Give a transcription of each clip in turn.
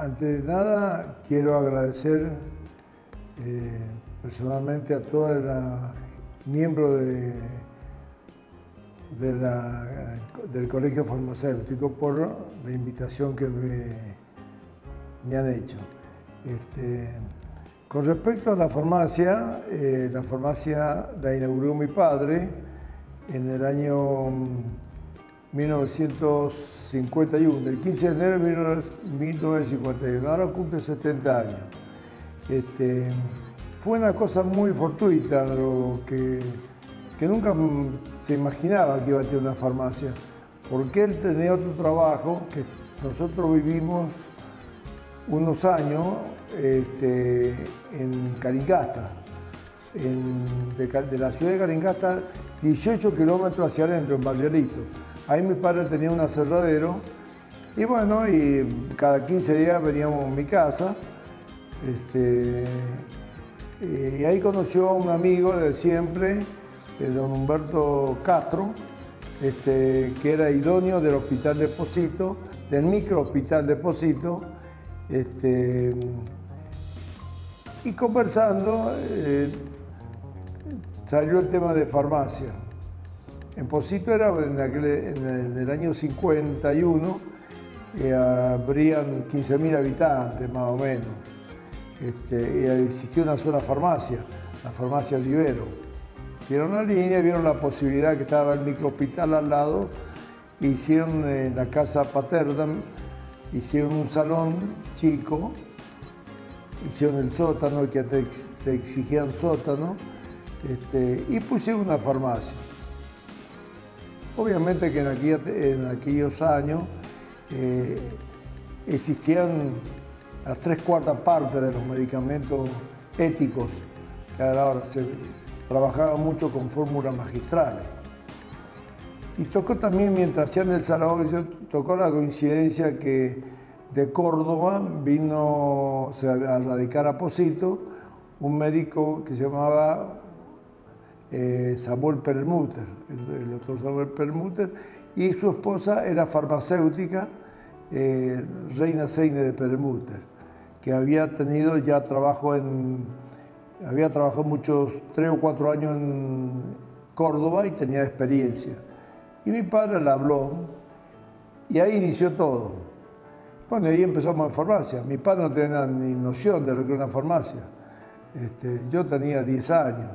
Ante nada, quiero agradecer personalmente a todos los miembros del Colegio Farmacéutico por la invitación que me han hecho. Con respecto a la farmacia la inauguró mi padre en el año 1951, el 15 de enero de 1951, ahora cumple 70 años. Fue una cosa muy fortuita, que nunca se imaginaba que iba a tener una farmacia, porque él tenía otro trabajo, que nosotros vivimos unos años en Calingasta, de la ciudad de Calingasta, 18 kilómetros hacia adentro, en Barrialito. Ahí mi padre tenía un aserradero y bueno, y cada 15 días veníamos a mi casa. Y ahí conoció a un amigo de siempre, don Humberto Castro, que era idóneo del Hospital de Posito, del microhospital de Posito. Y conversando, salió el tema de farmacia. En Posito era en el año 51, habrían 15.000 habitantes más o menos. Y existía una sola farmacia, la farmacia Olivero. Vieron la línea, vieron la posibilidad que estaba el microhospital al lado, hicieron en la casa paterna, hicieron un salón chico, hicieron el sótano, que te exigían sótano, y pusieron una farmacia. Obviamente que en aquellos años existían las 3/4 partes de los medicamentos éticos, que ahora se trabajaba mucho con fórmulas magistrales. Y tocó también, mientras hacían el salón, tocó la coincidencia que de Córdoba vino a radicar a Posito un médico que se llamaba Samuel Perlmutter, el doctor Samuel Perlmutter, y su esposa era farmacéutica, Reina Seine de Perlmutter, que había tenido ya trabajo había trabajado muchos 3 o 4 años en Córdoba y tenía experiencia. Y mi padre la habló y ahí inició todo. Bueno, ahí empezamos en farmacia. Mi padre no tenía ni noción de lo que era una farmacia. Yo tenía 10 años.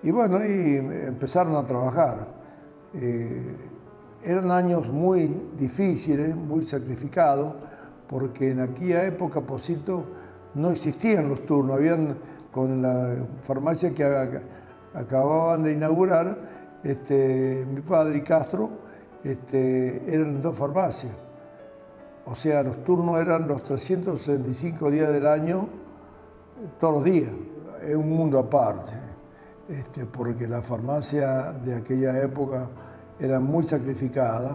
Y bueno, y empezaron a trabajar. Eran años muy difíciles, muy sacrificados, porque en aquella época, Posito, no existían los turnos. Con la farmacia que acababan de inaugurar, mi padre y Castro, eran 2 farmacias. O sea, los turnos eran los 365 días del año, todos los días. Es un mundo aparte, porque la farmacia de aquella época era muy sacrificada,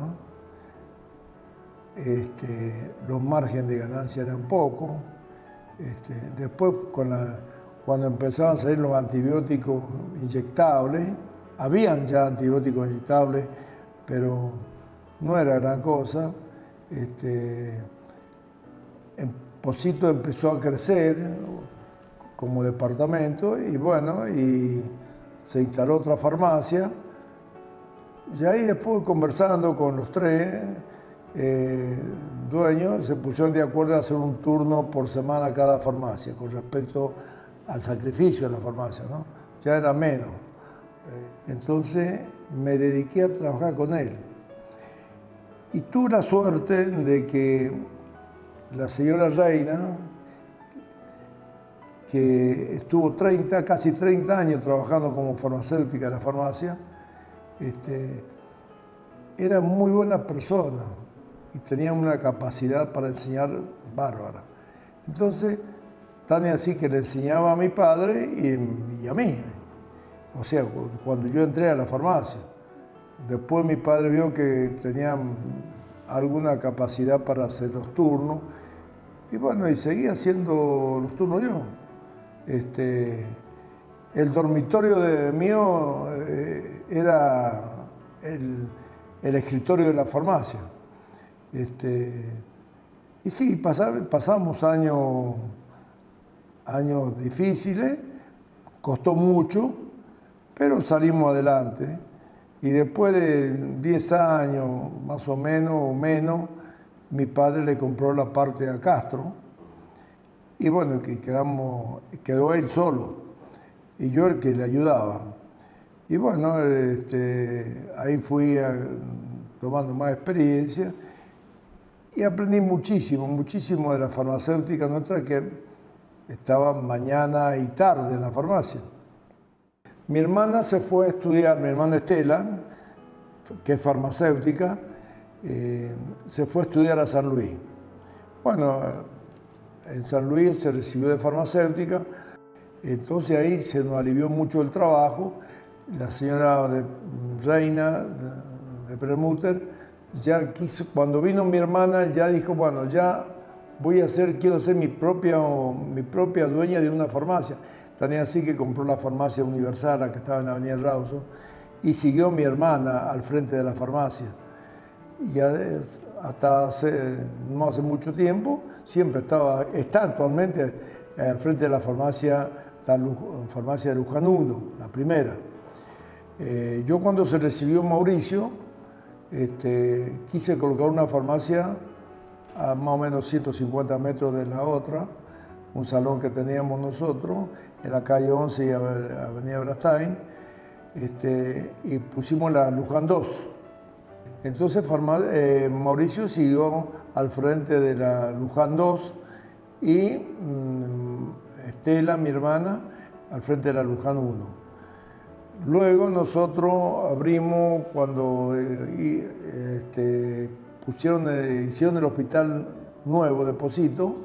los márgenes de ganancia eran pocos. Después, cuando empezaban a salir los antibióticos inyectables, habían ya antibióticos inyectables, pero no era gran cosa. Posito empezó a crecer como departamento y bueno, y se instaló otra farmacia. Y ahí después, conversando con los 3 dueños, se pusieron de acuerdo a hacer un turno por semana a cada farmacia, con respecto al sacrificio de la farmacia, ¿no? Ya era menos. Entonces me dediqué a trabajar con él. Y tuve la suerte de que la señora Reina, que estuvo casi 30 años trabajando como farmacéutica en la farmacia, era muy buena persona y tenía una capacidad para enseñar bárbara. Entonces, tan así que le enseñaba a mi padre y a mí. O sea, cuando yo entré a la farmacia. Después mi padre vio que tenía alguna capacidad para hacer los turnos y bueno, y seguía haciendo los turnos yo. El dormitorio mío era el escritorio de la farmacia. Y sí, pasamos años difíciles, costó mucho, pero salimos adelante. Y después de 10 años, más o menos, mi padre le compró la parte a Castro. Y bueno, quedó él solo. Y yo el que le ayudaba. Y bueno, ahí fui tomando más experiencia y aprendí muchísimo de la farmacéutica nuestra, que estaba mañana y tarde en la farmacia. Mi hermana se fue a estudiar, mi hermana Estela, que es farmacéutica, se fue a estudiar a San Luis. Bueno, en San Luis se recibió de farmacéutica, entonces ahí se nos alivió mucho el trabajo. La señora Reina de Perlmutter ya quiso, cuando vino mi hermana, ya dijo, bueno, ya quiero ser mi propia dueña de una farmacia. También así que compró la farmacia Universal, que estaba en la Avenida Rawson, y siguió mi hermana al frente de la farmacia. Y hasta no hace mucho tiempo, siempre está actualmente al frente de la farmacia de Luján 1, la primera. Yo cuando se recibió Mauricio, quise colocar una farmacia a más o menos 150 metros de la otra, un salón que teníamos nosotros en la calle 11 y Avenida Brastain, y pusimos la Luján 2. Entonces Mauricio siguió al frente de la Luján 2 y Estela, mi hermana, al frente de la Luján 1. Luego nosotros abrimos, cuando hicieron el hospital nuevo de Pocito,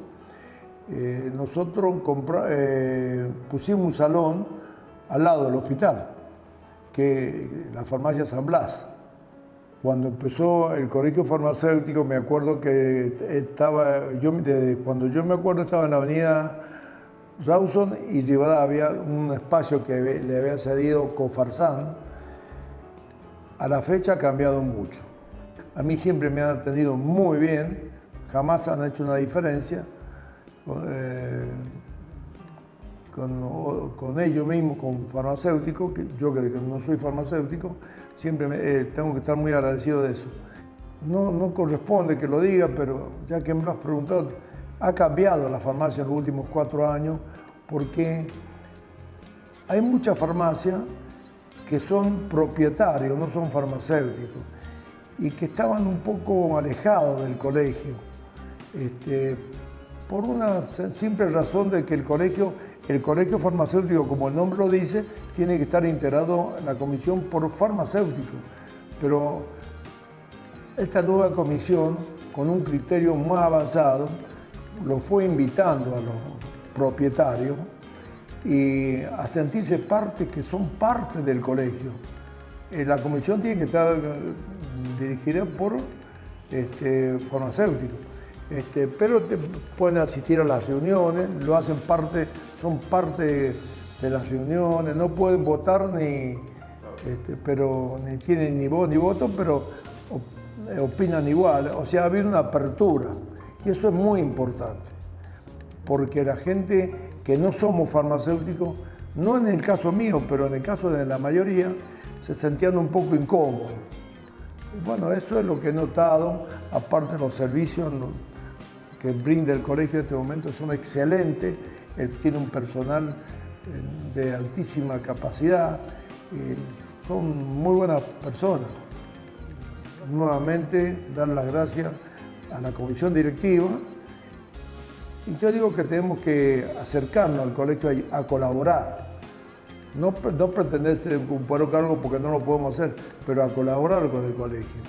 nosotros pusimos un salón al lado del hospital, que la farmacia San Blas. Cuando empezó el colegio farmacéutico, me acuerdo que cuando yo me acuerdo estaba en la avenida Rawson y Rivadavia, un espacio que le había cedido Cofarsan. A la fecha ha cambiado mucho. A mí siempre me han atendido muy bien, jamás han hecho una diferencia con ellos mismos, con farmacéuticos, que yo que no soy farmacéutico, siempre tengo que estar muy agradecido de eso. No corresponde que lo diga, pero ya que me lo has preguntado, ha cambiado la farmacia en los últimos 4 años, porque hay muchas farmacias que son propietarios, no son farmacéuticos, y que estaban un poco alejados del colegio, por una simple razón de que el colegio farmacéutico, como el nombre lo dice, tiene que estar integrado en la comisión por farmacéuticos. Pero esta nueva comisión, con un criterio más avanzado, lo fue invitando a los propietarios y a sentirse que son parte del colegio. La comisión tiene que estar dirigida por farmacéuticos, pero pueden asistir a las reuniones, son parte de las reuniones, no pueden votar ni tienen ni voz ni voto, pero opinan igual. O sea, ha habido una apertura. Y eso es muy importante, porque la gente que no somos farmacéuticos, no en el caso mío, pero en el caso de la mayoría, se sentían un poco incómodos. Y bueno, eso es lo que he notado, aparte de los servicios que brinda el colegio en este momento, son excelentes, tiene un personal de altísima capacidad, son muy buenas personas. Nuevamente, dar las gracias a la comisión directiva, y yo digo que tenemos que acercarnos al colegio a colaborar, no pretender ser un cargo porque no lo podemos hacer, pero a colaborar con el colegio.